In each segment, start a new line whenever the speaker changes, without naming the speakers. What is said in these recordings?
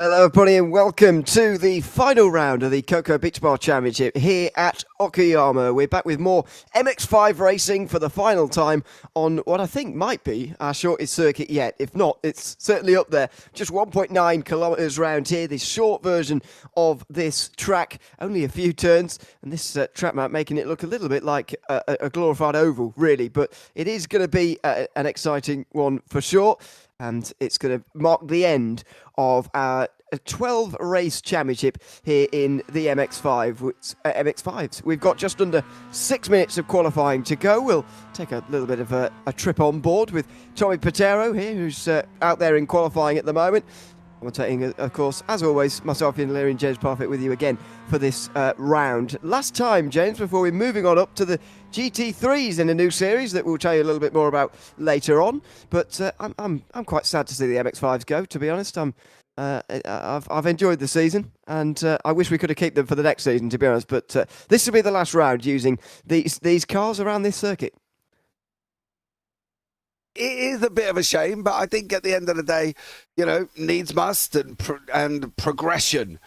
Hello everybody and welcome to the final round of the Coco Beach Bar Championship here at Okayama. We're back with more MX5 racing for the final time on what I think might be our shortest circuit yet. If not, it's certainly up there. Just 1.9 kilometres round here, the short version of this track. Only a few turns, and this track map making it look a little bit like a glorified oval, really. But it is going to be an exciting one for sure. And it's going to mark the end of our 12 race championship here in the MX5s. We've got just under 6 minutes of qualifying to go. We'll take a little bit of a trip on board with Tommy Patero here, who's out there in qualifying at the moment. Commentating, of course, as always, myself, Ian Leary, and James Parfitt with you again for this round. Last time, James, before we're moving on up to the GT3s in a new series that we'll tell you a little bit more about later on. But I'm quite sad to see the MX5s go, to be honest. I've enjoyed the season, and I wish we could have kept them for the next season, to be honest. But this will be the last round using these cars around this circuit.
It is a bit of a shame, but I think at the end of the day, needs must and progression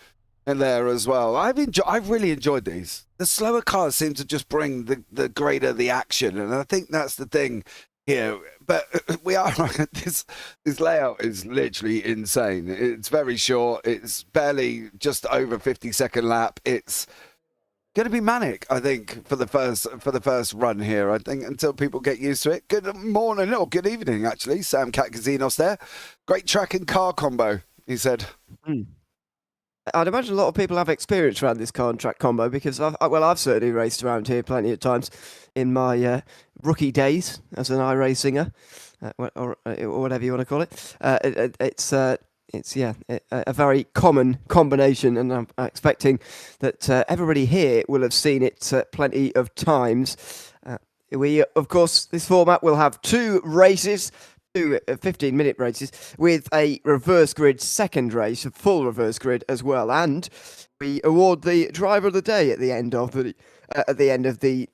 in there as well. I've really enjoyed these. The slower cars seem to just bring the greater the action, and I think that's the thing here. But we are this layout is literally insane. It's very short. It's barely just over 50-second lap. It's going to be manic, I think, for the first run here. I think until people get used to it. Good morning or good evening, actually. Sam Katkazinos there. Great track and car combo, he said.
I'd imagine a lot of people have experience around this car and track combo because I've certainly raced around here plenty of times in my rookie days as an iRacinger, or whatever you want to call it. It's a very common combination, and I'm expecting that everybody here will have seen it plenty of times. Of course, this format will have two races, two 15-minute races, with a reverse grid second race, a full reverse grid as well, and we award the driver of the day at the end of the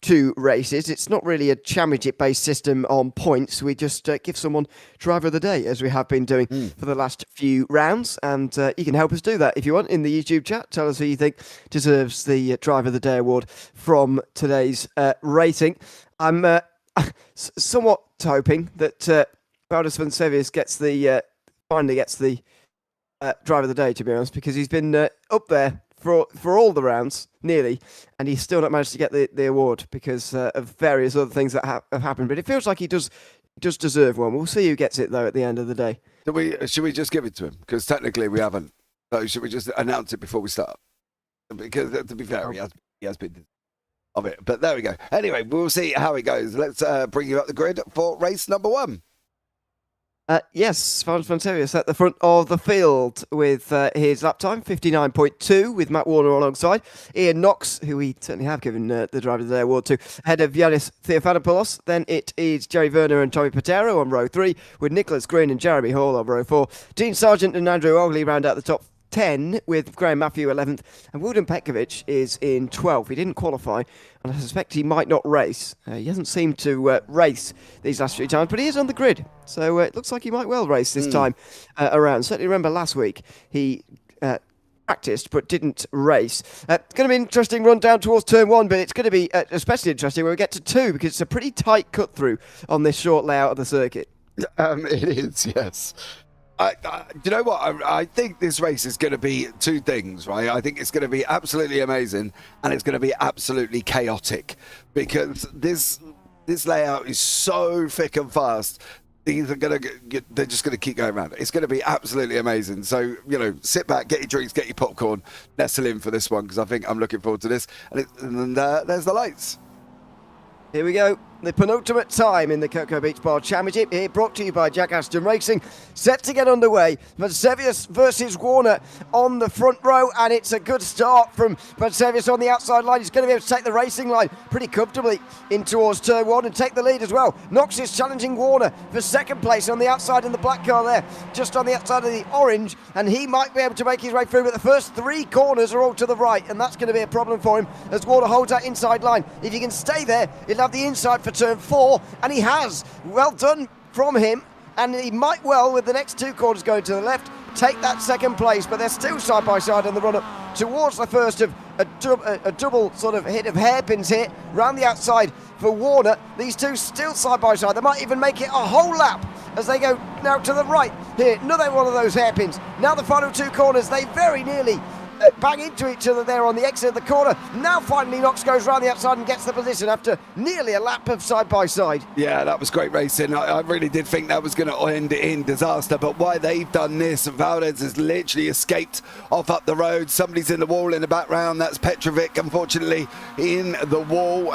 two races. It's not really a championship-based system on points. We just give someone driver of the day, as we have been doing for the last few rounds. And you can help us do that if you want in the YouTube chat. Tell us who you think deserves the driver of the day award from today's racing. I'm somewhat hoping that Baldus van Sevius finally gets the driver of the day, to be honest, because he's been up there for all the rounds, nearly, and he's still not managed to get the award because of various other things that have happened. But it feels like he does deserve one. We'll see who gets it, though, at the end of the day.
Should we just give it to him? Because technically we haven't. So should we just announce it before we start? Because, to be fair, he has been of it. But there we go. Anyway, we'll see how it goes. Let's bring you up the grid for race number 1.
Yes, Van Sevius at the front of the field with his lap time, 59.2, with Matt Warner alongside. Ian Knox, who we certainly have given the driver of the day award to, ahead of Yanis Theophanopoulos. Then it is Jerry Werner and Tommy Patero on row 3, with Nicholas Green and Jeremy Hall on row 4. Dean Sargent and Andrew Ogley round out the top 10, with Graham Matthew 11th, and Wilden Petkovic is in 12th. He didn't qualify, and I suspect he might not race. He hasn't seemed to race these last few times, but he is on the grid, so it looks like he might well race this time around. Certainly remember last week he practiced but didn't race. It's going to be an interesting run down towards turn 1, but it's going to be especially interesting when we get to 2, because it's a pretty tight cut through on this short layout of the circuit.
It is, yes. You know what? I think this race is going to be two things, right? I think it's going to be absolutely amazing, and it's going to be absolutely chaotic, because this layout is so thick and fast. These are going to they're just going to keep going around. It's going to be absolutely amazing. So, sit back, get your drinks, get your popcorn, nestle in for this one, because I think I'm looking forward to this. And there's the lights.
Here we go. The penultimate time in the Coco Beach Bar Championship, here brought to you by Jack Ashton Racing, set to get underway. Vansevius versus Warner on the front row, and it's a good start from Vansevius on the outside line. He's going to be able to take the racing line pretty comfortably in towards turn 1 and take the lead as well. Knox is challenging Warner for second place on the outside in the black car there, just on the outside of the orange, and he might be able to make his way through, but the first 3 corners are all to the right, and that's going to be a problem for him as Warner holds that inside line. If he can stay there, he'll have the inside for turn 4, and he has. Well done from him, and he might well, with the next 2 corners going to the left, take that second place, but they're still side by side on the run up towards the first of a double sort of hit of hairpins here round the outside for Warner. These two still side by side. They might even make it a whole lap as they go now to the right here. Another one of those hairpins. Now the final two corners, they very nearly bang into each other there on the exit of the corner. Now finally Knox goes round the outside and gets the position after nearly a lap of side by side.
Yeah, that was great racing. I really did think that was going to end in disaster, but why they've done this, Valdez has literally escaped off up the road. Somebody's in the wall in the background. That's Petrovic, unfortunately, in the wall.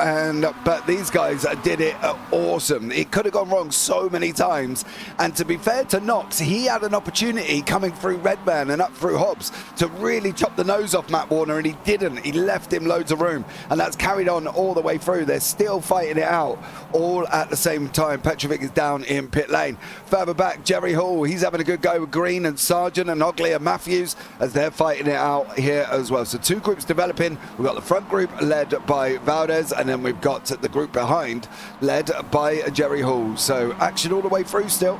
But these guys did it awesome. It could have gone wrong so many times. And to be fair to Knox, he had an opportunity coming through Redman and up through Hobbs to really chop the nose off Matt Warner, and he didn't. He left him loads of room, and that's carried on all the way through. They're still fighting it out all at the same time. Petrovic is down in pit lane. Further back, Jerry Hall, he's having a good go with Green and Sargent and Ogley and Matthews as they're fighting it out here as well. So two groups developing. We've got the front group led by Valdez, and then we've got the group behind led by Jerry Hall. So action all the way through still.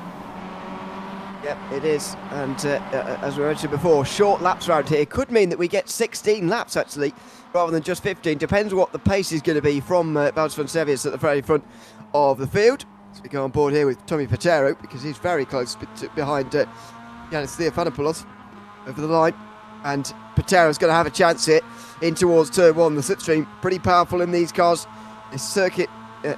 Yep, it is, and as we mentioned before, short laps around here could mean that we get 16 laps actually, rather than just 15. Depends what the pace is going to be from Valdes Fonsevius at the very front of the field. So we go on board here with Tommy Patero, because he's very close behind Yanis Theophanopoulos over the line, and Patero's going to have a chance here in towards turn one. The slipstream pretty powerful in these cars. This circuit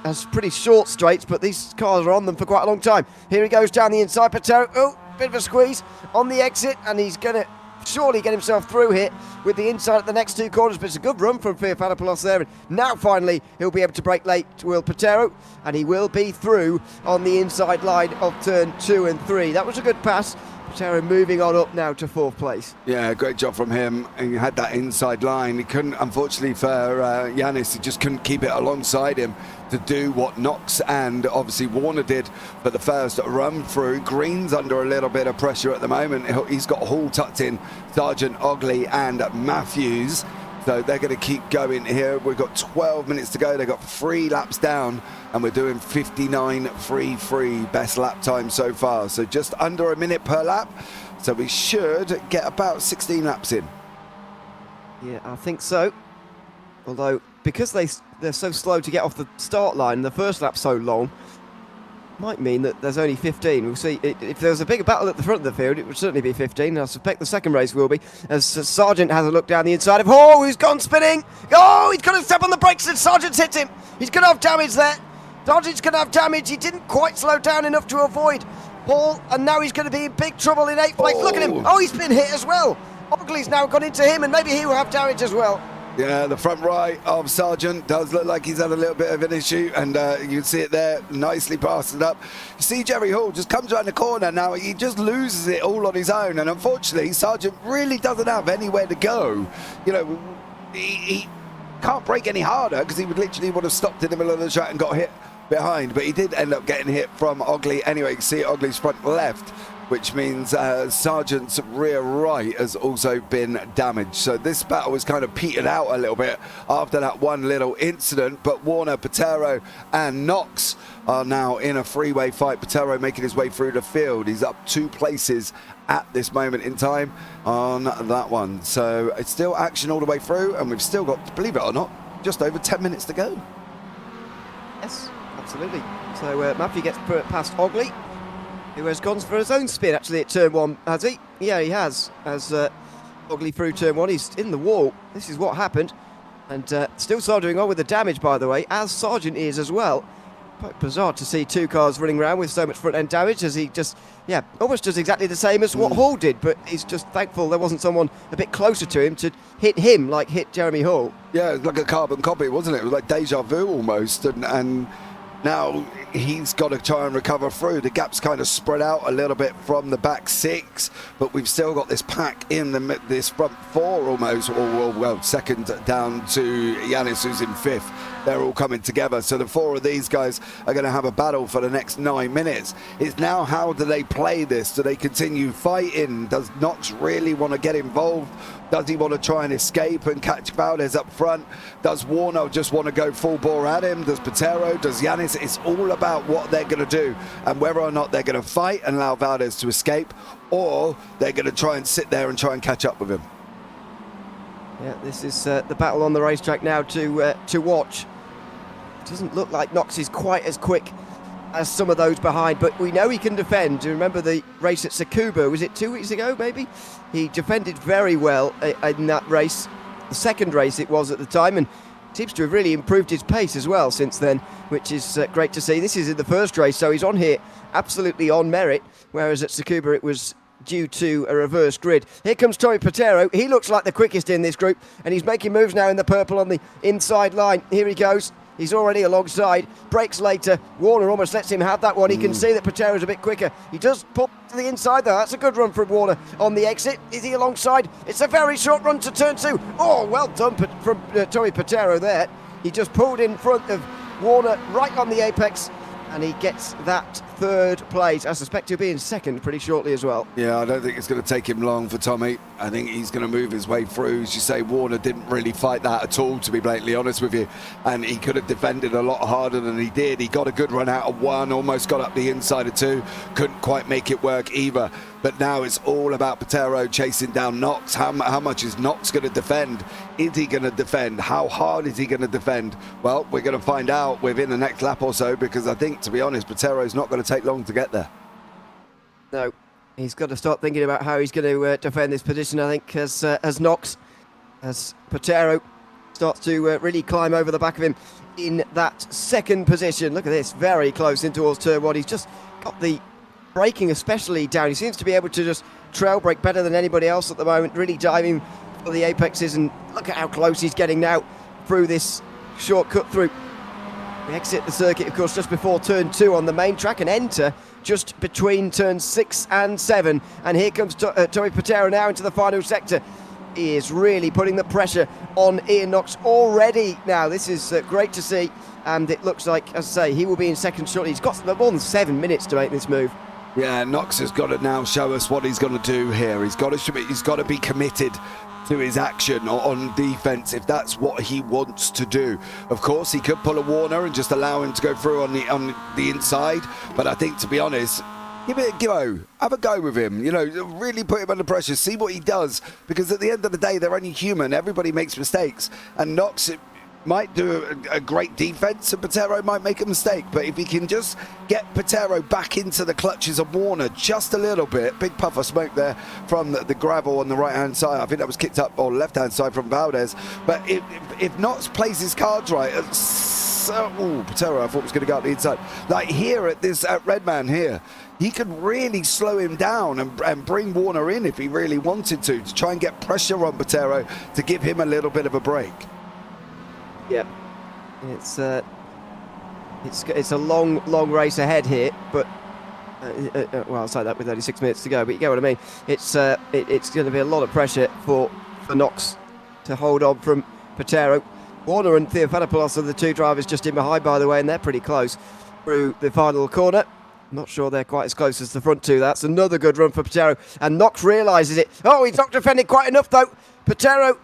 has pretty short straights, but these cars are on them for quite a long time. Here he goes down the inside, Patero. Oh, bit of a squeeze on the exit, and he's going to surely get himself through here with the inside at the next two corners, but it's a good run from Theophanopoulos there, and now finally he'll be able to break late to Will Patero, and he will be through on the inside line of turn 2 and 3. That was a good pass. Patero moving on up now to 4th place.
Yeah, great job from him. And he had that inside line. He couldn't, unfortunately for Yanis, he just couldn't keep it alongside him to do what Knox and obviously Warner did for the first run through. Green's under a little bit of pressure at the moment. He's got Hall tucked in, Sargent, Ogley and Matthews. So they're going to keep going here. We've got 12 minutes to go. They've got 3 laps down, and we're doing 59.33 best lap time so far. So just under a minute per lap. So we should get about 16 laps in.
Yeah, I think so. Although, because they're so slow to get off the start line, the first lap's so long, might mean that there's only 15. We'll see. If there was a bigger battle at the front of the field, it would certainly be 15. And I suspect the second race will be, as Sargent has a look down the inside of Hall, who's gone spinning. Oh, he's got to step on the brakes, and Sargent's hit him. He's going to have damage there. Sargent's going to have damage. He didn't quite slow down enough to avoid Hall, and now he's going to be in big trouble in 8th place. Look at him. Oh, he's been hit as well. Ogley's now gone into him, and maybe he will have damage as well.
Yeah, the front right of Sargent does look like he's had a little bit of an issue, and you can see it there, nicely passed up. You see Jerry Hall just comes around the corner now, he just loses it all on his own, and unfortunately Sargent really doesn't have anywhere to go. You know, he can't brake any harder, because he would literally would have stopped in the middle of the track and got hit behind, but he did end up getting hit from Ogley anyway. You can see Ogley's front left, which means Sargent's rear right has also been damaged. So this battle was kind of petered out a little bit after that one little incident, but Warner, Patero and Knox are now in a freeway fight. Patero making his way through the field. He's up 2 places at this moment in time on that one. So it's still action all the way through, and we've still got, believe it or not, just over 10 minutes to go.
Yes, absolutely. So Matthew gets past Ogley, who has gone for his own spin actually at turn 1, has he? Yeah, he has. As Ogley through turn 1, he's in the wall. This is what happened. And still soldering on with the damage, by the way, as Sargent is as well. Quite bizarre to see 2 cars running around with so much front end damage, as he just, yeah, almost does exactly the same as what Hall did, but he's just thankful there wasn't someone a bit closer to him to hit him like hit Jeremy Hall.
Yeah, it was like a carbon copy, wasn't it? It was like deja vu almost, and now he's got to try and recover through. The gap's kind of spread out a little bit from the back 6, but we've still got this pack in this front 4 almost, or well, second down to Yanis, who's in 5th. They're all coming together, so the 4 of these guys are going to have a battle for the next 9 minutes. It's now, how do they play this? Do they continue fighting? Does Knox really want to get involved? Does he want to try and escape and catch Valdez up front? Does Warner just want to go full bore at him? Does Patero, does Yanis this, it's all about what they're going to do and whether or not they're going to fight and allow Valdez to escape, or they're going to try and sit there and try and catch up with him.
Yeah, this is the battle on the racetrack now to watch. It doesn't look like Knox is quite as quick as some of those behind, but we know he can defend. Do you remember the race at Tsukuba? Was it 2 weeks ago, maybe? He defended very well in that race. The second race it was at the time, and seems to have really improved his pace as well since then, which is great to see. This is in the first race, so he's on here absolutely on merit, whereas at Tsukuba it was due to a reverse grid. Here comes Tommy Patero. He looks like the quickest in this group, and he's making moves now in the purple on the inside line. Here he goes. He's already alongside. Breaks later. Warner almost lets him have that one. He can see that Patero's a bit quicker. He does pull to the inside though. That's a good run from Warner on the exit. Is he alongside? It's a very short run to turn 2. Oh, well done from Tommy Patero there. He just pulled in front of Warner right on the apex, and he gets that third place. I suspect he'll be in second pretty shortly as well.
Yeah, I don't think it's going to take him long for Tommy. I think he's going to move his way through. As you say, Warner didn't really fight that at all, to be blatantly honest with you. And he could have defended a lot harder than he did. He got a good run out of 1, almost got up the inside of 2. Couldn't quite make it work either. But now it's all about Patero chasing down Knox. How much is Knox going to defend? Is he going to defend? How hard is he going to defend? Well, we're going to find out within the next lap or so, because I think, to be honest, Patero's not going to take long to get there.
No, he's got to start thinking about how he's going to defend this position, I think, as Knox, as Patero starts to really climb over the back of him in that second position. Look at this, very close in towards turn 1. He's just got the braking especially down. He seems to be able to just trail brake better than anybody else at the moment, really diving for the apexes, and look at how close he's getting now through this short cut through. We exit the circuit, of course, just before turn 2 on the main track and enter just between turns 6 and 7. And here comes Tommy Patero now into the final sector. He is really putting the pressure on Ian Knox already now. This is great to see, and it looks like, as I say, he will be in second shortly. He's got more than 7 minutes to make this move.
Yeah, Knox has got to now show us what he's going to do here. He's got to be committed to his action on defense if that's what he wants to do. Of course, he could pull a Warner and just allow him to go through on the inside, but I think, to be honest, give it a go. Have a go with him. You know, really put him under pressure. See what he does, because at the end of the day, they're only human. Everybody makes mistakes, and Knox might do a great defense, and Patero might make a mistake. But if he can just get Patero back into the clutches of Warner just a little bit, big puff of smoke there from the gravel on the right-hand side. I think that was kicked up on the left-hand side from Valdez. But if Knox plays his cards right, Patero, I thought was going to go up the inside. Like here at this Redman here, he could really slow him down and bring Warner in if he really wanted to try and get pressure on Patero to give him a little bit of a break.
Yep, it's a long race ahead here, but well, I'll say that with only 6 minutes to go. But you get what I mean. It's going to be a lot of pressure for Knox to hold on from Patero. Warner and Theofanopoulos are the 2 drivers just in behind, by the way, and they're pretty close through the final corner. Not sure they're quite as close as the front 2. That's another good run for Patero, and Knox realises it. Oh, he's not defending quite enough though. Patero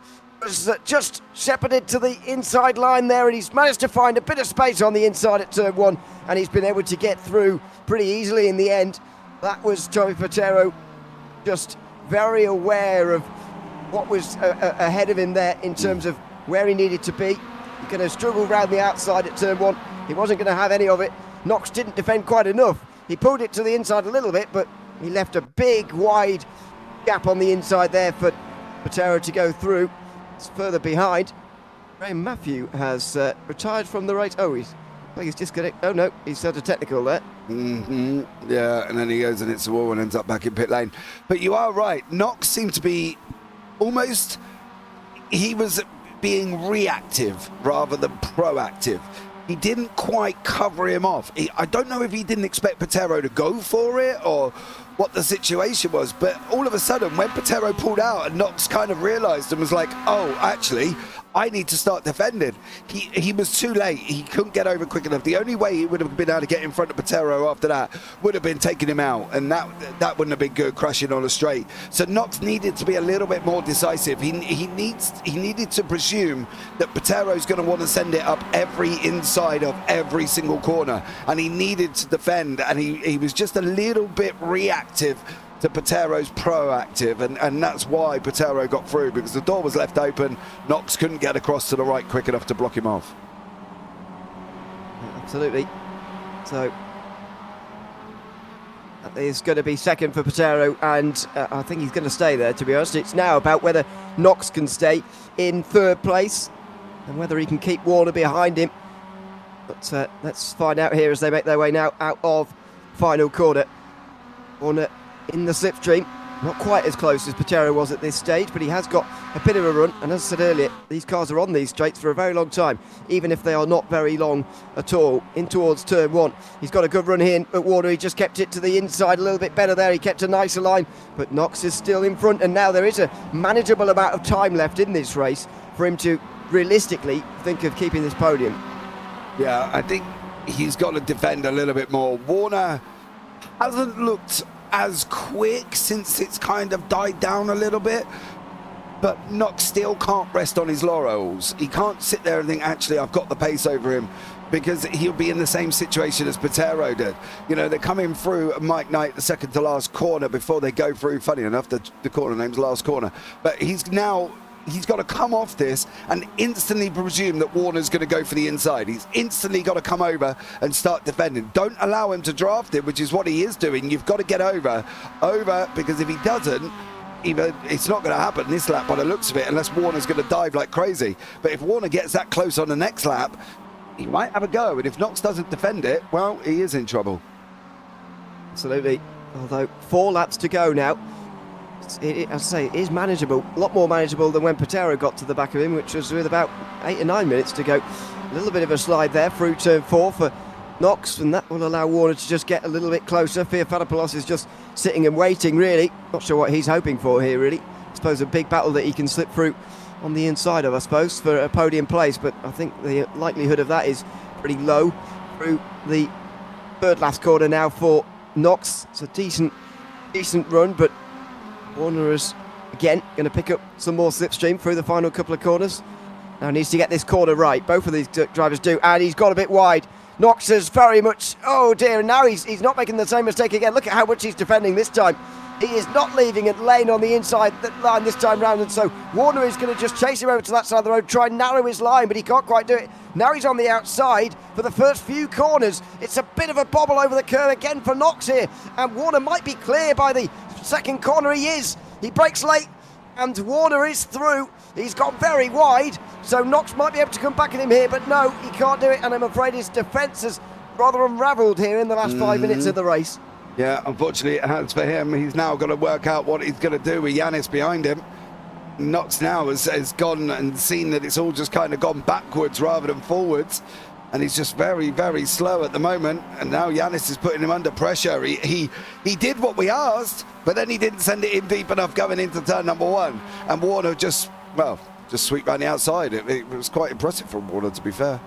was just shepherded to the inside line there, and he's managed to find a bit of space on the inside at turn 1, and he's been able to get through pretty easily in the end. That was Tommy Patero just very aware of what was ahead of him there in terms of where he needed to be. He's going to struggle round the outside at turn 1. He wasn't going to have any of it. Knox didn't defend quite enough. He pulled it to the inside a little bit, but he left a big wide gap on the inside there for Patero to go through. It's further behind. Graham Matthew has retired from the race. Oh, he's disconnected. Oh no, he's had a technical there.
Yeah, and then he goes and hits the wall and ends up back in pit lane. But you are right. Knox seemed to be almost, he was being reactive rather than proactive. He didn't quite cover him off. I don't know if he didn't expect Patero to go for it or what the situation was. But all of a sudden, when Patero pulled out and Knox kind of realised and was like, oh, actually, I need to start defending. He was too late. He couldn't get over quick enough. The only way he would have been able to get in front of Patero after that would have been taking him out, and that wouldn't have been good, crashing on a straight. So Knox needed to be a little bit more decisive. He needed to presume that Patero's going to want to send it up every inside of every single corner, and he needed to defend, and he was just a little bit reactive to Patero's proactive, and that's why Patero got through, because the door was left open. Knox couldn't get across to the right quick enough to block him off.
Absolutely. So that is going to be second for Patero, and I think he's going to stay there, to be honest. It's now about whether Knox can stay in third place and whether he can keep Warner behind him. But let's find out here as they make their way now out of final corner. Warner in the slipstream, not quite as close as Patero was at this stage, but he has got a bit of a run, and as I said earlier, these cars are on these straights for a very long time, even if they are not very long at all. In towards turn one, he's got a good run here at Warner. He just kept it to the inside a little bit better there. He kept a nicer line, but Knox is still in front, and now there is a manageable amount of time left in this race for him to realistically think of keeping this podium.
Yeah, I think he's got to defend a little bit more. Warner hasn't looked as quick since it's kind of died down a little bit, but Knox still can't rest on his laurels. He can't sit there and think, actually, I've got the pace over him, because he'll be in the same situation as Patero did. You know, they're coming through Mike Knight, the second to last corner, before they go through. Funny enough, the corner name's Last Corner, but he's got to come off this and instantly presume that Warner's going to go for the inside. He's instantly got to come over and start defending. Don't allow him to draft it, which is what he is doing. You've got to get over, because if he doesn't, it's not going to happen this lap by the looks of it, unless Warner's going to dive like crazy. But if Warner gets that close on the next lap, he might have a go. And if Knox doesn't defend it, well, he is in trouble.
Absolutely. Although 4 laps to go now. As I say, it is manageable, a lot more manageable than when Patero got to the back of him, which was with about 8 or 9 minutes to go. A little bit of a slide there through turn 4 for Knox, and that will allow Warner to just get a little bit closer. Theophanopoulos is just sitting and waiting, really. Not sure what he's hoping for here, really. I suppose a big battle that he can slip through on the inside of, I suppose, for a podium place, but I think the likelihood of that is pretty low. Through the third last corner now for Knox. It's a decent run, but Warner is again going to pick up some more slipstream through the final couple of corners. Now needs to get this corner right. Both of these drivers do, and he's got a bit wide. Knox is very much, oh dear, and now he's not making the same mistake again. Look at how much he's defending this time. He is not leaving a lane on the inside line this time round, and so Warner is going to just chase him over to that side of the road, try and narrow his line, but he can't quite do it. Now he's on the outside for the first few corners. It's a bit of a bobble over the curve again for Knox here, and Warner might be clear by the second corner. He is. He brakes late, and Warner is through. He's got very wide, so Knox might be able to come back at him here, but no, he can't do it, and I'm afraid his defence has rather unravelled here in the last 5 minutes of the race. Yeah,
unfortunately it has for him. He's now got to work out what he's going to do with Yanis behind him. Knox now has gone and seen that it's all just kind of gone backwards rather than forwards, and he's just very, very slow at the moment, and now Yanis is putting him under pressure. He did what we asked, but then he didn't send it in deep enough going into turn number 1, and Warner just sweep around the outside. It was quite impressive from Warner, to be fair.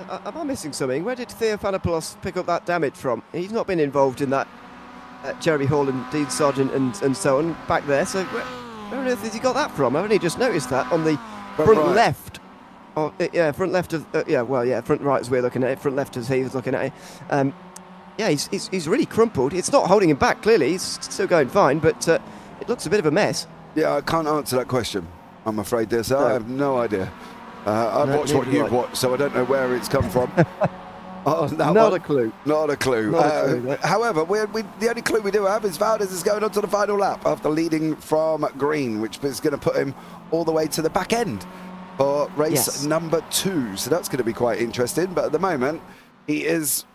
Am I missing something? Where did Theophanopoulos pick up that damage from? He's not been involved in that. Jeremy Hall and Dean Sargent and so on back there, so where on earth has he got that from? I've only just noticed that on the front left. Oh, yeah, front left of front right as we're looking at it, front left as he was looking at it. Yeah, he's really crumpled. It's not holding him back, clearly. He's still going fine, but it looks a bit of a mess.
Yeah, I can't answer that question, I'm afraid, dear sir. No. I have no idea. I've watched what you've watched, so I don't know where it's come from.
Not a clue.
Not a clue. However, the only clue we do have is Valdez is going on to the final lap after leading from green, which is going to put him all the way to the back end for race number 2. So that's going to be quite interesting. But at the moment, he is...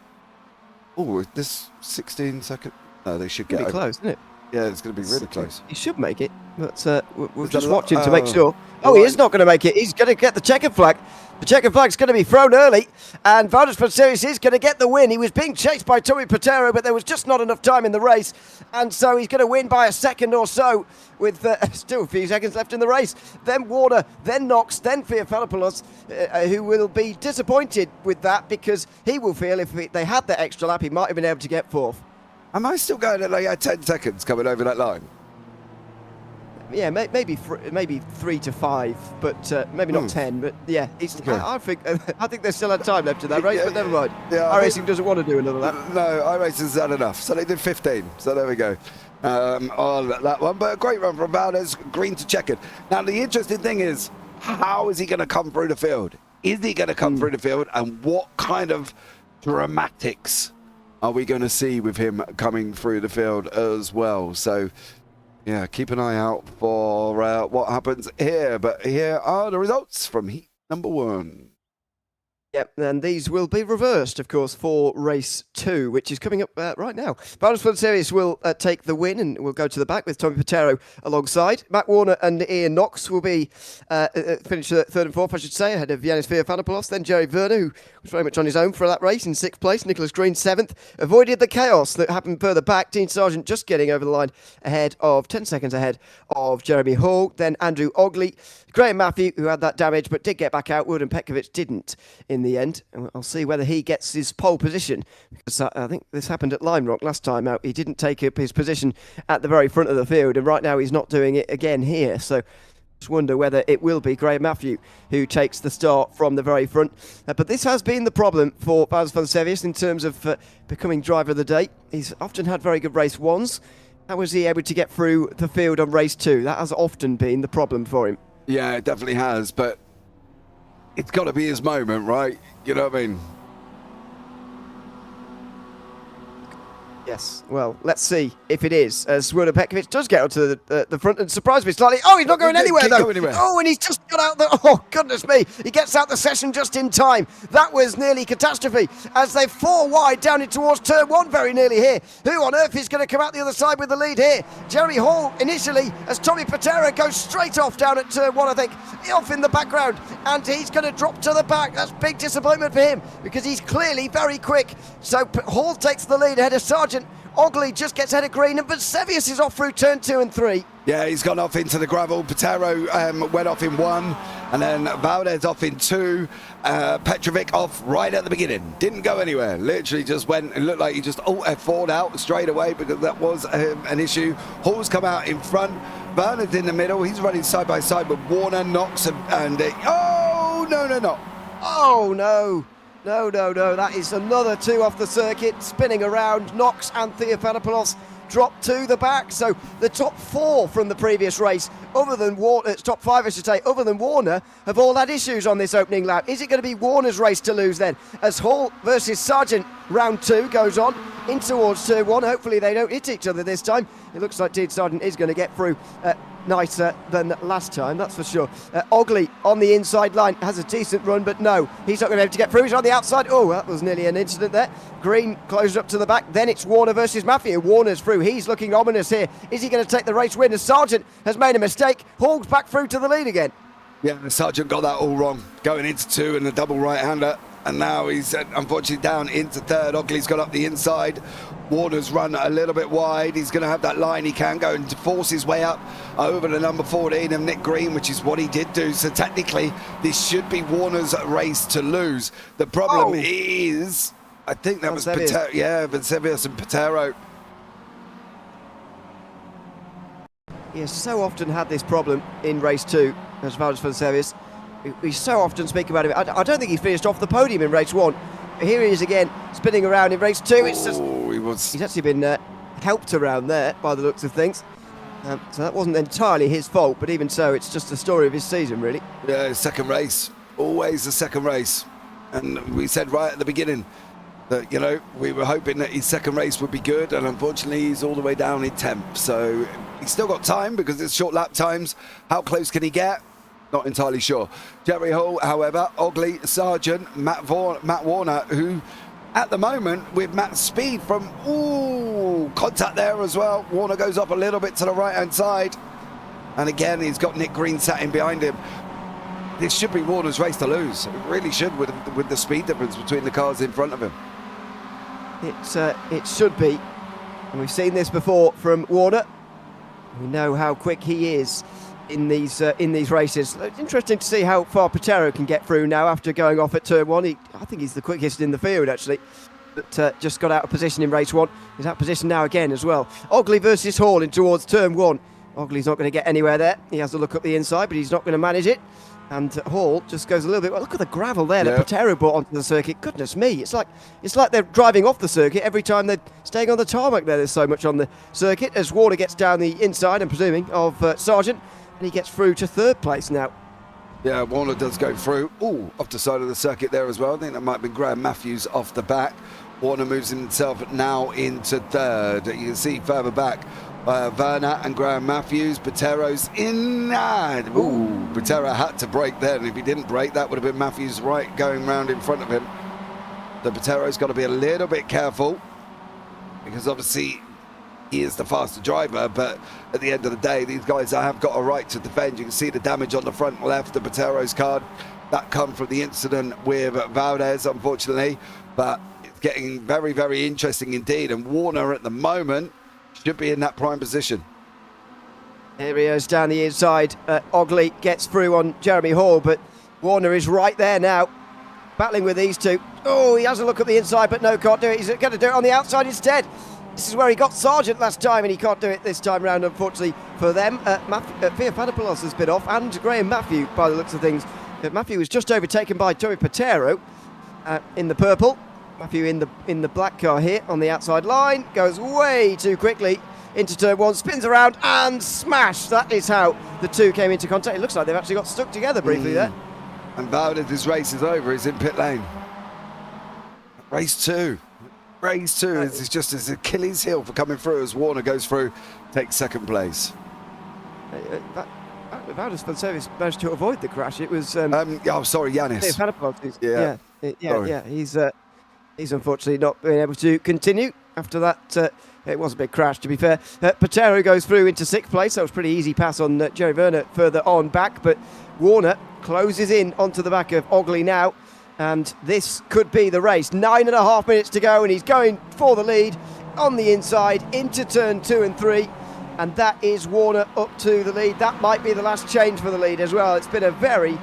Oh, this 16 second... No, they should get...
Pretty close, isn't it?
Yeah, it's going to be really close.
He should make it, but we're just watching to make sure. Oh, he is not going to make it. He's going to get the checkered flag. The checkered flag's going to be thrown early, and Valdes Panseris is going to get the win. He was being chased by Tommy Patero, but there was just not enough time in the race, and so he's going to win by a second or so with still a few seconds left in the race. Then Warner, then Knox, then Theophilopoulos, who will be disappointed with that because he will feel if they had that extra lap, he might have been able to get fourth.
Am I still going at like 10 seconds coming over that line?
Yeah, maybe 3 to 5, but maybe not 10. But yeah,
Okay.
I think there's still a time left in that race, but never mind.
Yeah,
iRacing doesn't want to do another lap.
No, iRacing's done enough. So they did 15. So there we go on that one. But a great run from Valdes, green to checkered. Now, the interesting thing is, how is he going to come through the field? Is he going to come through the field? And what kind of dramatics are we going to see with him coming through the field as well? So, yeah, keep an eye out for what happens here. But here are the results from heat number 1.
Yep, and these will be reversed, of course, for race 2, which is coming up right now. Valdes Panseris will take the win and will go to the back with Tommy Patero alongside. Matt Warner and Ian Knox will be finished third and fourth, I should say, ahead of Yanis Theophilopoulos. Then Jerry Werner, who was very much on his own for that race, in 6th place. Nicholas Green, 7th. Avoided the chaos that happened further back. Dean Sargent just getting over the line ahead of 10 seconds ahead of Jeremy Hall. Then Andrew Ogley. Graham Matthew, who had that damage but did get back out. Wood and Petkovic didn't in the end. And I'll see whether he gets his pole position, because I think this happened at Lime Rock last time out. He didn't take up his position at the very front of the field, and right now he's not doing it again here. So just wonder whether it will be Graham Matthew who takes the start from the very front. But this has been the problem for Valdes Panseris in terms of becoming driver of the day. He's often had very good race 1s. How was he able to get through the field on race 2? That has often been the problem for him.
Yeah, it definitely has, but it's got to be his moment, right? You know what I mean?
Yes, well, let's see if it is, as Wood and Petkovic does get onto the front and surprise me slightly. Oh, he's not going anywhere, though. Oh, and he's just got out the... Oh, goodness me. He gets out the session just in time. That was nearly catastrophe, as they 4 wide down in towards turn 1 very nearly here. Who on earth is going to come out the other side with the lead here? Jeremy Hall initially, as Tommy Patero goes straight off down at turn 1, I think, off in the background, and he's going to drop to the back. That's big disappointment for him, because he's clearly very quick. So Hall takes the lead ahead of Sargent. Ogley just gets ahead of Green, but Sevius is off through turn 2 and 3.
Yeah, he's gone off into the gravel. Patero went off in 1, and then Valdes off in 2. Petrovic off right at the beginning. Didn't go anywhere. Literally just went. It looked like he just F4'd out straight away, because that was an issue. Hall's come out in front. Werner's in the middle. He's running side by side with Warner, Knox, and oh, no.
Oh, no. No, that is another 2 off the circuit, spinning around. Knox and Theophilopoulos drop to the back. So the top 4 from the previous race, other than Warner, top 5 I should say, other than Warner, have all had issues on this opening lap. Is it going to be Warner's race to lose then, as Hall versus Sargent round 2 goes on in towards turn 1? Hopefully they don't hit each other this time. It looks like Dean Sargent is going to get through nicer than last time, that's for sure. Ogley on the inside line has a decent run, but no, he's not going to be able to get through. He's on the outside. Oh, that was nearly an incident there. Green closes up to the back. Then it's Warner versus Matthew. Warner's through. He's looking ominous here. Is he going to take the race win? As Sargent has made a mistake. Hall's back through to the lead again.
Yeah, Sargent got that all wrong. Going into 2 and the double right-hander. And now he's unfortunately down into 3rd. Ogley's got up the inside. Warner's run a little bit wide. He's going to have that line. He can go and force his way up over the number 14 of Nick Green, which is what he did do. So technically, this should be Warner's race to lose. The problem is, I think that was Patero. Yeah, Sevius and Patero.
He has so often had this problem in race 2, as Valdes Panseris. We so often speak about him. I don't think he finished off the podium in race 1. Here he is again, spinning around in race 2. It's just, he's actually been helped around there by the looks of things. So that wasn't entirely his fault, but even so, it's just the story of his season, really.
Yeah, second race. Always the second race. And we said right at the beginning that, you know, we were hoping that his second race would be good, and unfortunately he's all the way down in 10th. So he's still got time, because it's short lap times. How close can he get? Not entirely sure. Jerry Hall, however, Ogley, Sargent, Matt Warner, who at the moment with Matt's speed from contact there as well. Warner goes up a little bit to the right hand side, and again he's got Nick Green sat in behind him. this should be Warner's race to lose. It really should, with the speed difference between the cars in front of him.
It should be, and we've seen this before from Warner. We know how quick he is in these races. It's interesting to see how far Patero can get through now after going off at turn 1. I think he's the quickest in the field, actually. But just got out of position in race 1. He's out of position now again as well. Ogley versus Hall in towards turn 1. Ogley's not going to get anywhere there. He has a look up the inside, but he's not going to manage it. And Hall just goes a little bit. Well, look at the gravel there that Patero brought onto the circuit. Goodness me, it's like they're driving off the circuit every time they're staying on the tarmac. There's so much on the circuit as Warner gets down the inside, I'm presuming, of Sargent, and he gets through to 3rd place now.
Yeah, Warner does go through. Ooh, off the side of the circuit there as well. I think that might have been Graham Matthews off the back. Warner moves himself now into 3rd. You can see further back Werner and Graham Matthews. Patero's in. Patero had to brake there, and if he didn't brake, that would have been Matthews right going round in front of him. So Patero's got to be a little bit careful, because obviously he is the faster driver, but at the end of the day, these guys have got a right to defend. You can see the damage on the front left of Patero's car. That come from the incident with Valdez, unfortunately, but it's getting very, very interesting indeed, and Warner at the moment should be in that prime position.
Here he is down the inside. Ogley gets through on Jeremy Hall, but Warner is right there now, battling with these two. Oh, he has a look at the inside, but no, can't do it. He's going to do it on the outside instead. This is where he got Sargent last time, and he can't do it this time round, unfortunately, for them. Theofanopoulos has been off, and Graham Matthew, by the looks of things. Matthew was just overtaken by Tommy Patero in the purple. Matthew in the black car here on the outside line, goes way too quickly into turn 1, spins around and smash. That is how the two came into contact. It looks like they've actually got stuck together briefly there.
And Valdez's race is over. He's in pit lane. Race 2. It's just his Achilles heel for coming through as Warner goes through, takes 2nd place.
Valdez for service managed to avoid the crash. It was
sorry, Yanis.
Yeah. He's unfortunately not been able to continue after that. It was a big crash, to be fair. Patero goes through into 6th place. That was pretty easy pass on Jerry Werner further on back, but Warner closes in onto the back of Ogley now, and this could be the race. 9.5 minutes to go, and he's going for the lead on the inside into turn 2 and 3, and that is Warner up to the lead. That might be the last change for the lead as well. It's been a very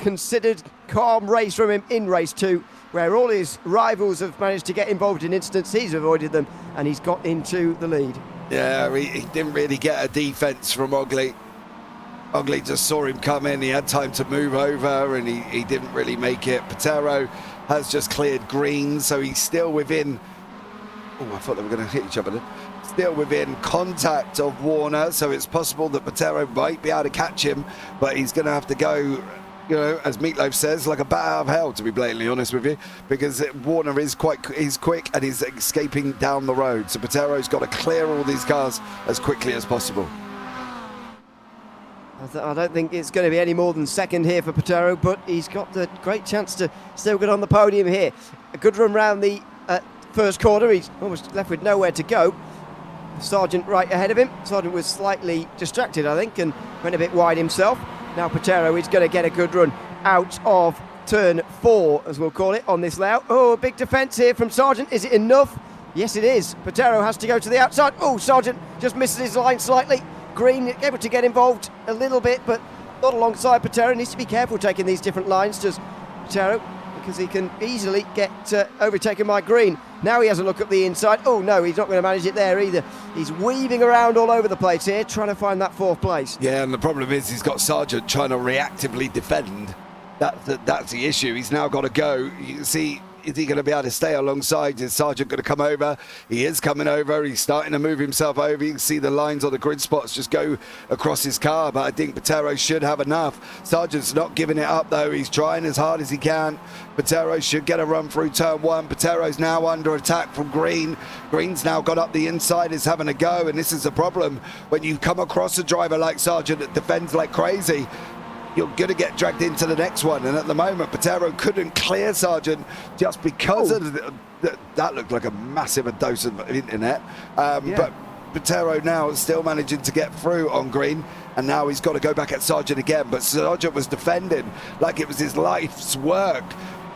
considered, calm race from him in race 2, where all his rivals have managed to get involved in incidents. He's avoided them, and he's got into the lead.
Yeah, he didn't really get a defence from Ogley. Ogley just saw him come in. He had time to move over, and he didn't really make it. Patero has just cleared green, so he's still within... Oh, I thought they were going to hit each other then. Still within contact of Warner, so it's possible that Patero might be able to catch him, but he's going to have to go... as Meatloaf says, like a bat out of hell, to be blatantly honest with you, because Warner is he's quick and he's escaping down the road. So Patero's got to clear all these cars as quickly as possible.
I don't think it's going to be any more than 2nd here for Patero, but he's got the great chance to still get on the podium here. A good run round the first corner. He's almost left with nowhere to go. Sargent right ahead of him. Sargent was slightly distracted, I think, and went a bit wide himself. Now Patero is going to get a good run out of turn 4, as we'll call it, on this layout. Oh, big defence here from Sargent. Is it enough? Yes, it is. Patero has to go to the outside. Oh, Sargent just misses his line slightly. Green able to get involved a little bit, but not alongside Patero. Needs to be careful taking these different lines, does Patero, because he can easily get overtaken by Green. Now he has a look at the inside. Oh no, he's not going to manage it there either. He's weaving around all over the place here, trying to find that 4th place.
Yeah, and the problem is he's got Sargent trying to reactively defend. That's the issue. He's now got to go. You can see, is he going to be able to stay alongside? Is Sargent going to come over? He is coming over. He's starting to move himself over. You can see the lines on the grid spots just go across his car, but I think Patero should have enough. Sargent's not giving it up, though. He's trying as hard as he can. Patero should get a run through turn 1. Patero's now under attack from Green. Green's now got up the inside, is having a go, and this is the problem. When you come across a driver like Sargent that defends like crazy, you're going to get dragged into the next one. And at the moment, Patero couldn't clear Sargent just because of that looked like a massive dose of internet. But Patero now still managing to get through on Green. and now he's got to go back at Sargent again. But Sargent was defending like it was his life's work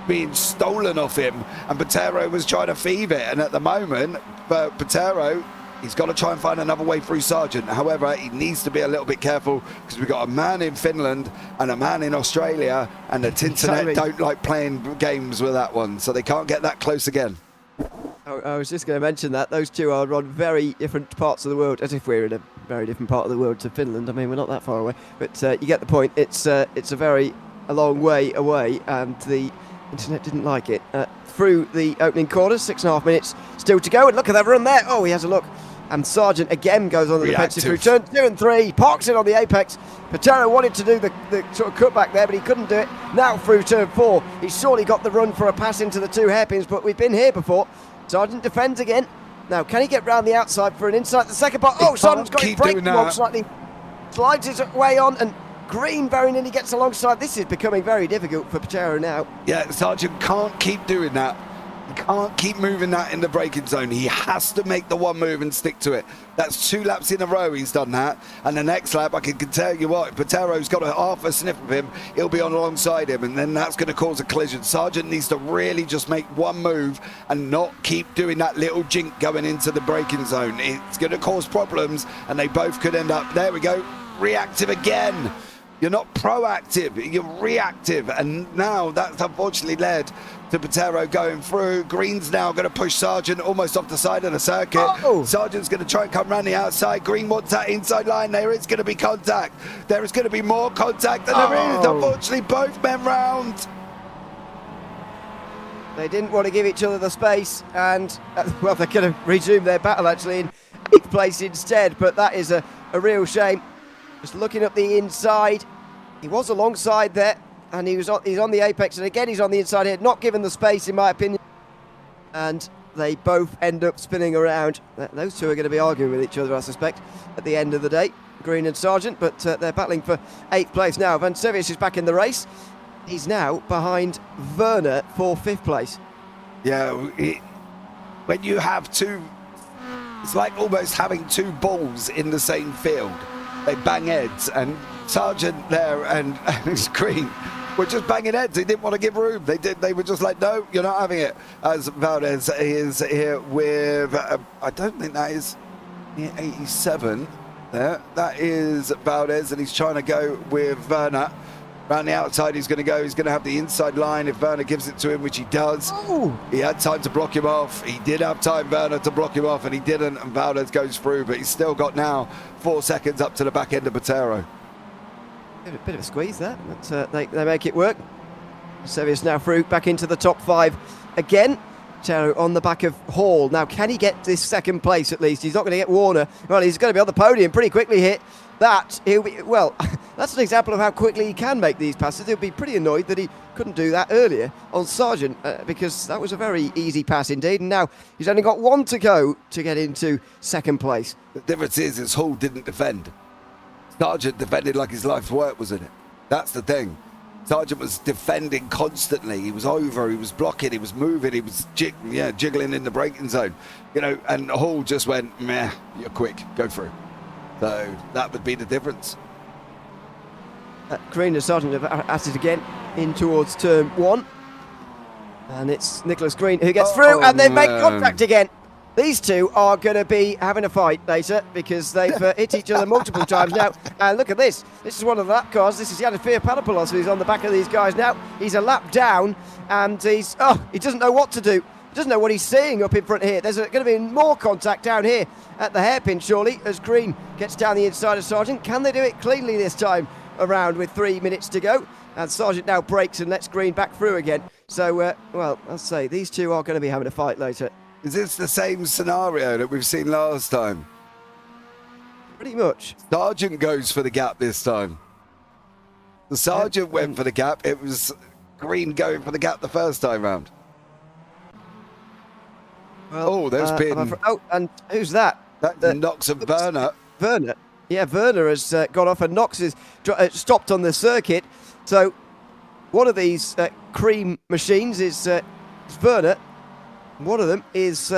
being stolen off him, and Patero was trying to thieve it. And at the moment, for Patero, he's got to try and find another way through Sargent. However, he needs to be a little bit careful because we've got a man in Finland and a man in Australia, and the Tinternet don't like playing games with that one, so they can't get that close again.
I was just going to mention that those two are on very different parts of the world, as if we're in a very different part of the world to Finland. I mean, we're not that far away, but you get the point. It's a long way away, and the internet didn't like it. Through the opening quarters, 6.5 minutes still to go, and look at that run there. Oh, he has a look. And Sargent again goes on the defensive through turn 2 and 3, parks it on the apex. Patero wanted to do the sort of cutback there, but he couldn't do it. Now through turn 4, he's surely got the run for a pass into the 2 hairpins, but we've been here before. Sargent defends again. Now, can he get round the outside for an inside? The second part. Oh, Sargent's got his brake wrong slightly. Slides his way on, and Green very nearly gets alongside. This is becoming very difficult for Patero now.
Yeah, Sargent can't keep doing that. He can't keep moving that in the braking zone. He has to make the one move and stick to it. That's 2 laps in a row he's done that. And the next lap, I can tell you what, if Patero's got a half a sniff of him, he'll be on alongside him, and then that's going to cause a collision. Sargent needs to really just make one move and not keep doing that little jink going into the braking zone. It's going to cause problems, and they both could end up, there we go, reactive again. You're not proactive, you're reactive. And now that's unfortunately led to Patero going through. Green's now going to push Sargent almost off the side of the circuit. Oh. Sargent's going to try and come round the outside. Green wants that inside line. There is going to be contact. There is going to be more contact than there is. Unfortunately, both men round.
They didn't want to give each other the space, and, well, they're going to resume their battle actually in 8th place instead. But that is a real shame. Just looking up the inside, he was alongside there, and he's on the apex, and again he's on the inside here, not given the space in my opinion, and they both end up spinning around. Those two are going to be arguing with each other, I suspect, at the end of the day, Green and Sargent, but they're battling for 8th place now. Van Servius is back in the race. He's now behind Werner for 5th place.
Yeah, when you have two, it's like almost having 2 balls in the same field. They bang heads, and Sargent there and Green were just banging heads. They didn't want to give room. They were just like, no, you're not having it. As Valdez is here with, I don't think that is 87 there. That is Valdez, and he's trying to go with Werner. Around the outside he's going to go. He's going to have the inside line if Werner gives it to him, which he does.
Ooh.
He had time to block him off. He did have time, Werner, to block him off, and he didn't, and Valdez goes through, but he's still got now 4 seconds up to the back end of Patero.
A bit of a squeeze there, but they make it work. Servius now through, back into the top 5 again. Patero on the back of Hall. Now, can he get this 2nd place at least? He's not going to get Warner. Well, he's going to be on the podium pretty quickly here. He'll be, well, that's an example of how quickly he can make these passes. He'll be pretty annoyed that he couldn't do that earlier on Sargent, because that was a very easy pass indeed, and now he's only got 1 to go to get into 2nd place.
The difference is Hall didn't defend. Sargent defended like his life's work was in it. That's the thing. Sargent was defending constantly. He was over, he was blocking, he was moving, he was jiggling in the braking zone. You know, and Hall just went, meh, you're quick, go through. So that would be the difference.
Green and Sargent have at it again in towards turn 1. And it's Nicholas Green who gets through, and they make contact again. These two are going to be having a fight later because they've hit each other multiple times now. And look at this. This is one of the lap cars. This is Yadafir Padopoulos who's on the back of these guys now. He's a lap down, and he doesn't know what to do. Doesn't know what he's seeing up in front here. There's going to be more contact down here at the hairpin, surely, as Green gets down the inside of Sargent. Can they do it cleanly this time around with 3 minutes to go? And Sargent now brakes and lets Green back through again. So, well, I'll say these two are going to be having a fight later.
Is this the same scenario that we've seen last time?
Pretty much.
Sargent goes for the gap this time. The Sargent went for the gap. It was Green going for the gap the first time round. Well, there's been...
and who's that?
That knocks of Werner.
Werner. Yeah, Werner has gone off, and Knox is stopped on the circuit. So one of these cream machines is Werner. One of them is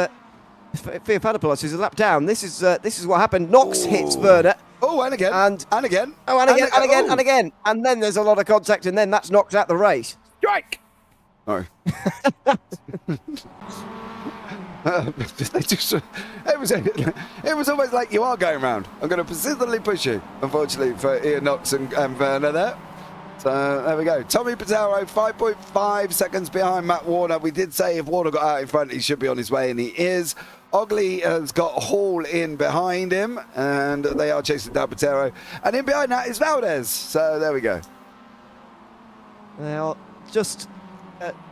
Theofanopoulos, who's a lap down. This is what happened. Knox hits Werner,
Oh, and again.
And
again.
Oh, and again, and again, and again. And then there's a lot of contact, and then that's knocked out the race.
Strike! No. It was almost like you are going round. I'm going to persistently push you, unfortunately, for Ian Knox and Werner there. So there we go. Tommy Pataro, 5.5 seconds behind Matt Warner. We did say if Warner got out in front, he should be on his way, and he is. Ogley has got Hall in behind him, and they are chasing down Patero. And in behind that is Valdez. So there we go.
They are just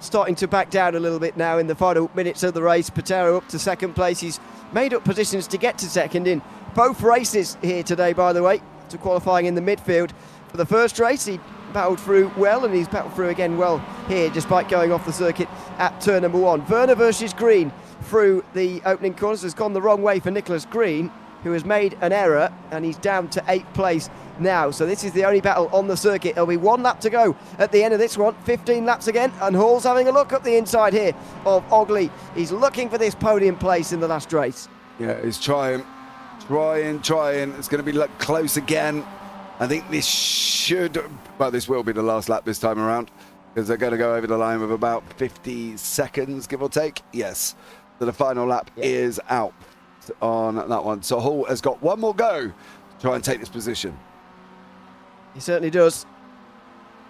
starting to back down a little bit now in the final minutes of the race. Patero up to second place. He's made up positions to get to second in both races here today, by the way, to qualifying in the midfield. For the first race, he battled through well, and he's battled through again well here, despite going off the circuit at turn number 1. Werner versus Green through the opening corners has gone the wrong way for Nicholas Green, who has made an error, and he's down to 8th place now. So this is the only battle on the circuit. There'll be 1 lap to go at the end of this one. 15 laps again, and Hall's having a look up the inside here of Ogley. He's looking for this podium place in the last race.
Yeah, he's trying. It's going to be close again. I think this this will be the last lap this time around, because they're going to go over the line with about 50 seconds, give or take. Yes. So the final lap is out on that one. So Hall has got one more go to try and take this position.
He certainly does.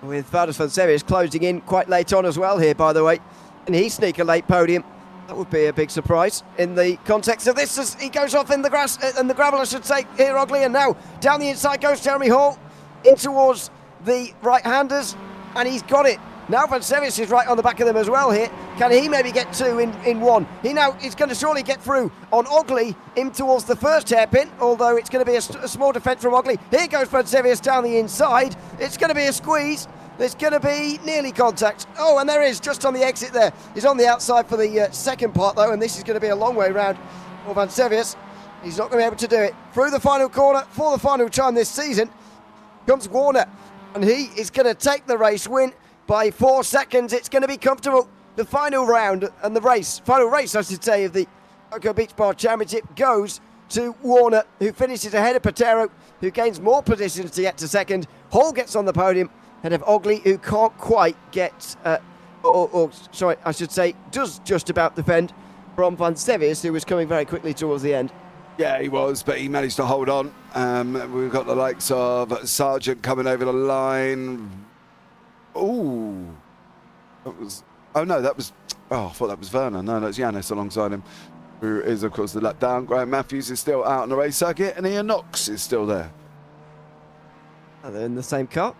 With Valdez Fonseries closing in quite late on as well here, by the way. And he sneak a late podium. That would be a big surprise in the context of this, as he goes off in the grass, and the gravel, I should say, here, Ogley. And now down the inside goes Jeremy Hall, in towards the right-handers, and he's got it. Now Fonseries is right on the back of them as well here. Can he maybe get 2 in 1? He now is going to surely get through on Ogley in towards the first hairpin, although it's going to be a small defence from Ogley. Here goes Fonseries down the inside. It's going to be a squeeze. There's going to be nearly contact. Oh, and there is, just on the exit there. He's on the outside for the second part, though, and this is going to be a long way round for Fonseries. He's not going to be able to do it. Through the final corner for the final time this season comes Warner, and he is going to take the race win by 4 seconds. It's going to be comfortable. The final round and final race, I should say, of the Coco Beach Bar Championship goes to Warner, who finishes ahead of Patero, who gains more positions to get to second. Hall gets on the podium ahead of Ogley, who can't quite get, I should say, does just about defend from Fonseries, who was coming very quickly towards the end.
Yeah, he was, but he managed to hold on. We've got the likes of Sargent coming over the line. Ooh. I thought that was Werner. No, that's Yanis alongside him, who is, of course, the lap down. Graham Matthews is still out on the race circuit, and Ian Knox is still there.
They're in the same car.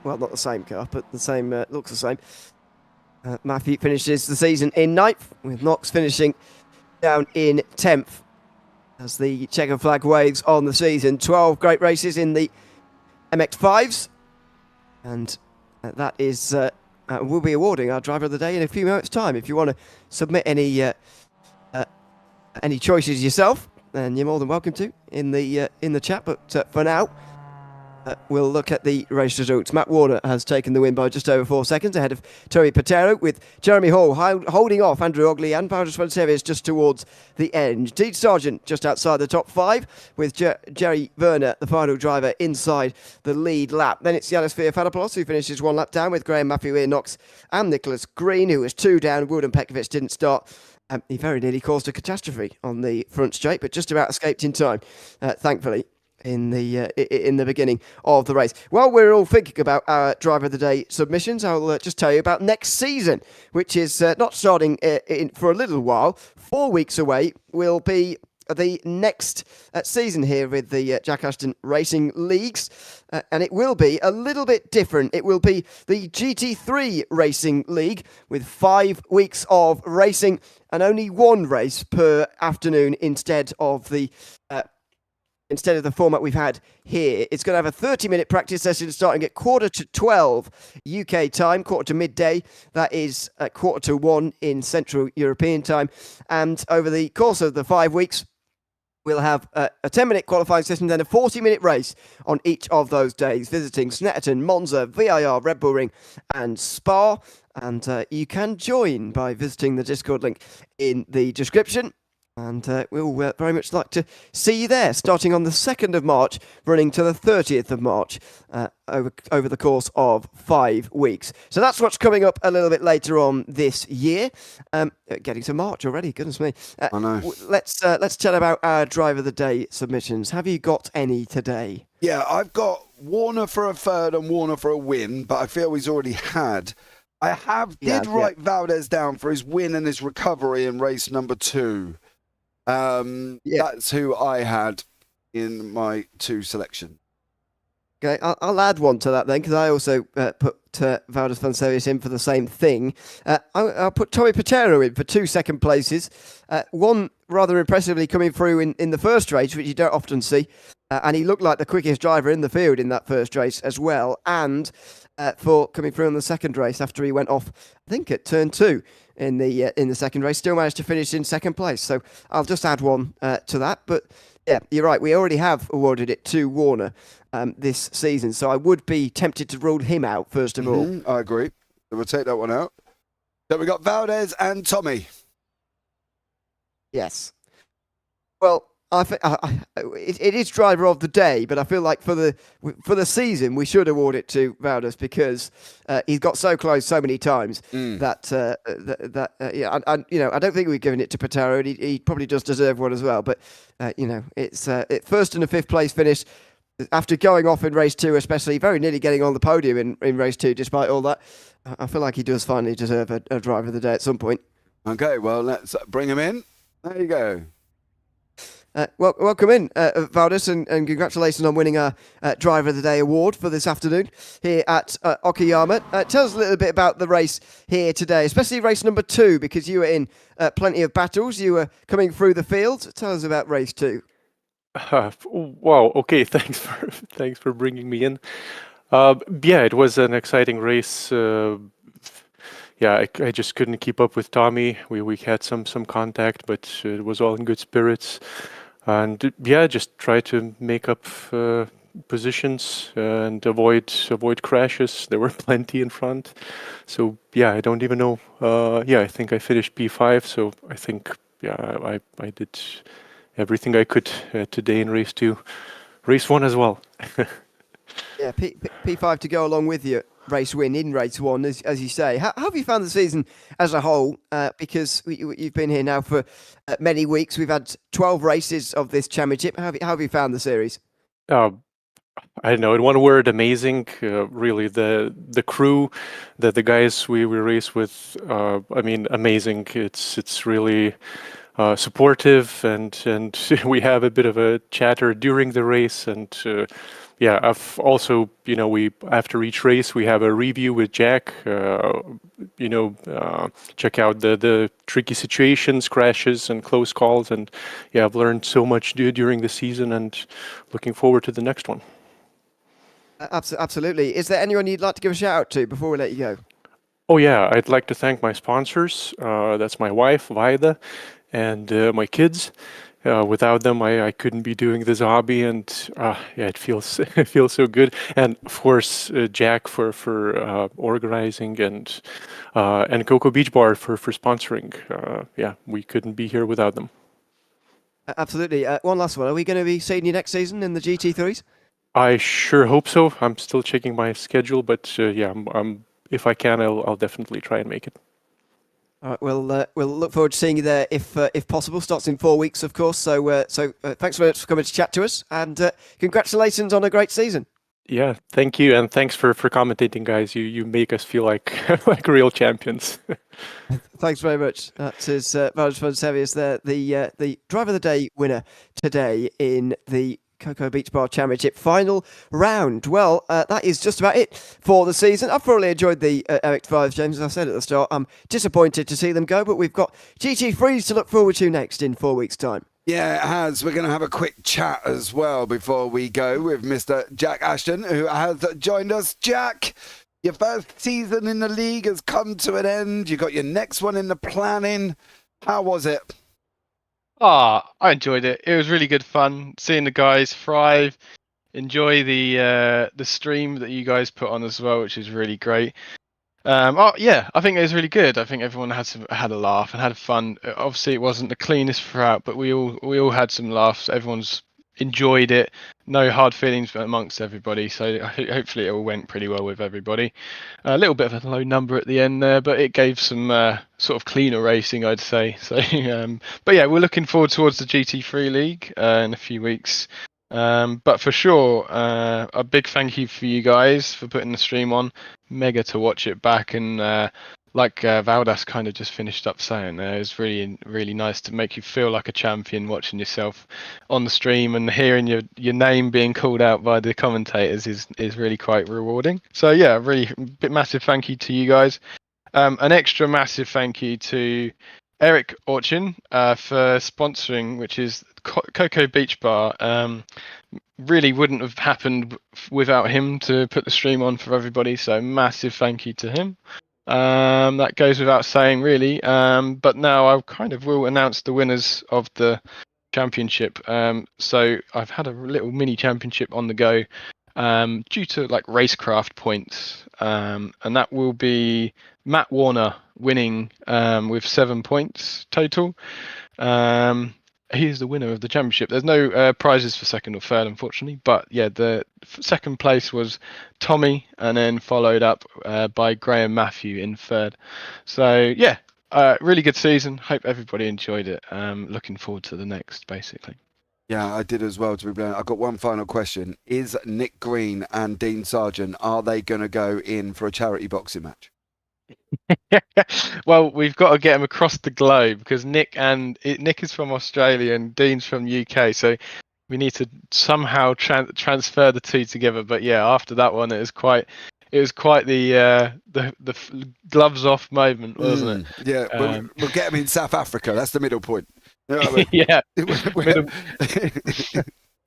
Well, not the same car, but the same, looks the same. Matthew finishes the season in 9th, with Knox finishing down in 10th. As the checker flag waves on the season. 12 great races in the MX5s. And that is, we'll be awarding our driver of the day in a few moments' time. If you want to submit any choices yourself, then you're more than welcome to in the chat. But for now, we'll look at the race results. Matt Warner has taken the win by just over 4 seconds ahead of Tommy Patero, with Jeremy Hall holding off Andrew Ogley and Valdez Fonseries just towards the end. Dean Sargent just outside the top 5, with Jerry Werner, the final driver, inside the lead lap. Then it's Yanis Fiafadopoulos, who finishes 1 lap down, with Graham Matthew, Ian Knox and Nicholas Green, who was 2 down. Wilden Pekovic didn't start. He very nearly caused a catastrophe on the front straight, but just about escaped in time, thankfully, in the beginning of the race. While we're all thinking about our driver of the day submissions, I'll just tell you about next season, which is not starting for a little while. 4 weeks away will be the next season here with the Jack Ashton Racing Leagues, and it will be a little bit different. It will be the GT3 Racing League, with 5 weeks of racing and only 1 race per afternoon instead of the format we've had here. It's going to have a 30-minute practice session starting at 11:45 UK time, quarter to midday. That is at 1:45 in Central European time. And over the course of the 5 weeks, we'll have a 10-minute qualifying session, then a 40-minute race on each of those days, visiting Snetterton, Monza, VIR, Red Bull Ring and Spa. And you can join by visiting the Discord link in the description. And we'll very much like to see you there, starting on the 2nd of March, running to the 30th of March, over the course of 5 weeks. So that's what's coming up a little bit later on this year. Getting to March already, goodness me.
I know.
Let's chat about our Driver of the Day submissions. Have you got any today?
Yeah, I've got Warner for a third and Warner for a win, but I feel he's already had. I did write Valdez down for his win and his recovery in race number 2. That's who I had in my 2 selection.
Okay, I'll add one to that then, because I also put Valdez Fonsevius in for the same thing. I'll put Tommy Patero in for 2 second places. One rather impressively coming through in the first race, which you don't often see. And he looked like the quickest driver in the field in that first race as well. And for coming through in the second race after he went off, I think at turn 2 in the second race, still managed to finish in second place. So I'll just add one to that. But yeah, you're right. We already have awarded it to Warner this season. So I would be tempted to rule him out first of all.
I agree. So we'll take that one out. So we got Valdez and Tommy.
Yes. Well, it is driver of the day, but I feel like for the season we should award it to Valdez because he's got so close so many times that I don't think we've given it to Patero, and he probably does deserve one as well. But it's first and a 5th place finish after going off in race 2, especially very nearly getting on the podium in race 2. Despite all that, I feel like he does finally deserve a driver of the day at some point.
Okay, well let's bring him in. There you go.
Welcome in, Valdez, and congratulations on winning our Driver of the Day award for this afternoon here at Okayama. Tell us a little bit about the race here today, especially race number 2, because you were in plenty of battles. You were coming through the field. Tell us about race 2.
Wow. Okay. Thanks for bringing me in. Yeah, it was an exciting race. I just couldn't keep up with Tommy. We had some contact, but it was all in good spirits. And just try to make up positions and avoid crashes. There were plenty in front. So I don't even know. I think I finished P5. So I think I did everything I could today in race 2. Race 1 as well.
Yeah, P5 to go along with you. Race win in race 1, as you say. How have you found the season as a whole? Because you've been here now for many weeks. We've had 12 races of this championship. How have you found the series?
I don't know. In one word, amazing. Really, the crew, the guys we race with. Amazing. It's really supportive, and we have a bit of a chatter during the race, and I've also, we after each race we have a review with Jack. Check out the tricky situations, crashes, and close calls, and I've learned so much during the season, and looking forward to the next one.
Absolutely. Is there anyone you'd like to give a shout out to before we let you go?
Oh yeah, I'd like to thank my sponsors. That's my wife, Vaida, and my kids. Without them, I couldn't be doing this hobby, and it feels so good. And of course, Jack for organizing, and Coco Beach Bar for sponsoring. We couldn't be here without them.
Absolutely. One last one. Are we going to be seeing you next season in the GT3s?
I sure hope so. I'm still checking my schedule, but I'm if I can, I'll definitely try and make it.
All right, we'll look forward to seeing you there if possible. Starts in 4 weeks, of course. So thanks very much for coming to chat to us, and congratulations on a great season.
Yeah, thank you, and thanks for commentating, guys. You make us feel like like real champions.
Thanks very much. That is Valdez Fonsevius there, the Driver of the Day winner today in the Coco Beach Bar Championship final round. Well, that is just about it for the season. I've thoroughly enjoyed the MX-5s, James. As I said at the start, I'm disappointed to see them go, but we've got GT3s to look forward to next in 4 weeks' time.
Yeah, it has. We're going to have a quick chat as well before we go with Mr. Jack Ashton, who has joined us. Jack, your first season in the league has come to an end. You got your next one in the planning. How was it?
I enjoyed it. It was really good fun seeing the guys thrive. Enjoy the stream that you guys put on as well, which is really great. Oh yeah, I think it was really good. I think everyone had a laugh and had fun. Obviously, it wasn't the cleanest throughout, but we all had some laughs. Everyone's enjoyed it. No hard feelings amongst everybody. So hopefully it all went pretty well with everybody. A little bit of a low number at the end there, but it gave some sort of cleaner racing, I'd say. So, but yeah, we're looking forward towards the GT3 League in a few weeks. But for sure, a big thank you for you guys for putting the stream on. Mega to watch it back, and like Valdas kind of just finished up saying there, it was really, really nice to make you feel like a champion watching yourself on the stream, and hearing your name being called out by the commentators is really quite rewarding. So yeah, really massive thank you to you guys. An extra massive thank you to Eric Orchin for sponsoring, which is Coco Beach Bar. Really wouldn't have happened without him to put the stream on for everybody. So massive thank you to him. That goes without saying, really. But now I kind of will announce the winners of the championship. So I've had a little mini championship on the go due to like racecraft points, and that will be Matt Warner winning with 7 points total. He is the winner of the championship. There's no prizes for second or third, unfortunately. But yeah, the second place was Tommy, and then followed up by Graham Matthew in third. So yeah, really good season. Hope everybody enjoyed it. Looking forward to the next, basically.
Yeah, I did as well, to be blunt. I've got one final question. Is Nick Green and Dean Sargent, are they going to go in for a charity boxing match?
Well, we've got to get him across the globe, because Nick is from Australia and Dean's from UK, so we need to somehow transfer the two together. But yeah, after that one, it was quite the gloves off moment, wasn't it?
Yeah, we'll get him in South Africa. That's the middle point. You know what I mean?
Yeah,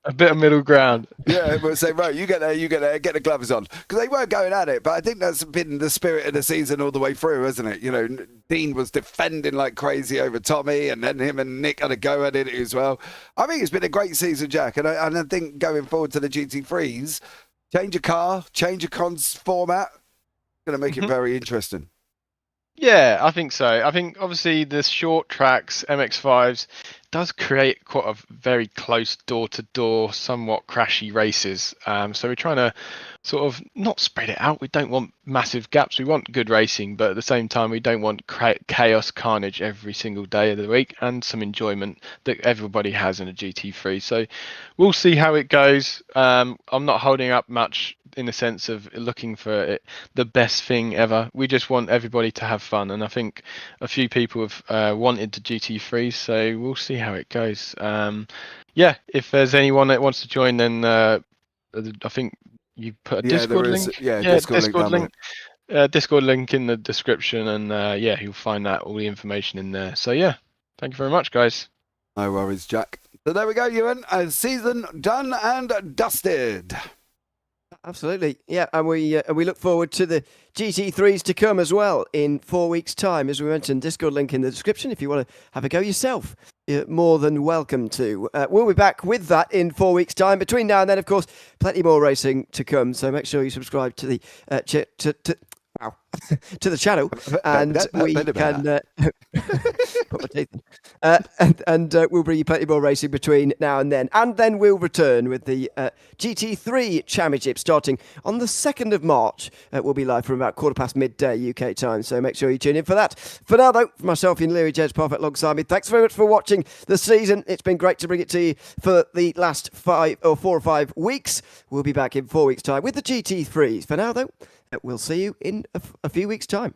a bit of middle ground.
Yeah, we'll say, right, you get there, get the gloves on. Because they were going at it, but I think that's been the spirit of the season all the way through, hasn't it? You know, Dean was defending like crazy over Tommy, and then him and Nick had a go at it as well. I think it's been a great season, Jack, and I think going forward to the GT3s, change a car, change a cons format, going to make it very interesting.
Yeah, I think so. I think obviously the short tracks, MX5s, does create quite a very close door-to-door, somewhat crashy races. So we're trying to sort of not spread it out. We don't want massive gaps. We want good racing, but at the same time, we don't want chaos, carnage every single day of the week, and some enjoyment that everybody has in a GT3. So we'll see how it goes. I'm not holding up much in the sense of looking for it, the best thing ever. We just want everybody to have fun, and I think a few people have wanted the GT3, so we'll see how it goes. Yeah, if there's anyone that wants to join, then I think you put a Discord link.
Discord link.
Discord link in the description, and yeah, you'll find that all the information in there. So yeah, thank you very much, guys.
No worries, Jack. So there we go, Ewan. A season done and dusted.
Absolutely, yeah, and we look forward to the GT3s to come as well in 4 weeks' time. As we mentioned, Discord link in the description if you want to have a go yourself. You're more than welcome to. We'll be back with that in 4 weeks' time. Between now and then, of course, plenty more racing to come. So make sure you subscribe to the to the channel, and we can put my teeth in. And we'll bring you plenty more racing between now and then we'll return with the GT3 Championship starting on the 2nd of March. We'll be live from about midday UK time, so make sure you tune in for that. For now, though, for myself and Louis, Jez, Parfitt alongside me, thanks very much for watching the season. It's been great to bring it to you for the last 4 or 5 weeks. We'll be back in 4 weeks' time with the GT3s. For now, though, we'll see you in a few weeks' time.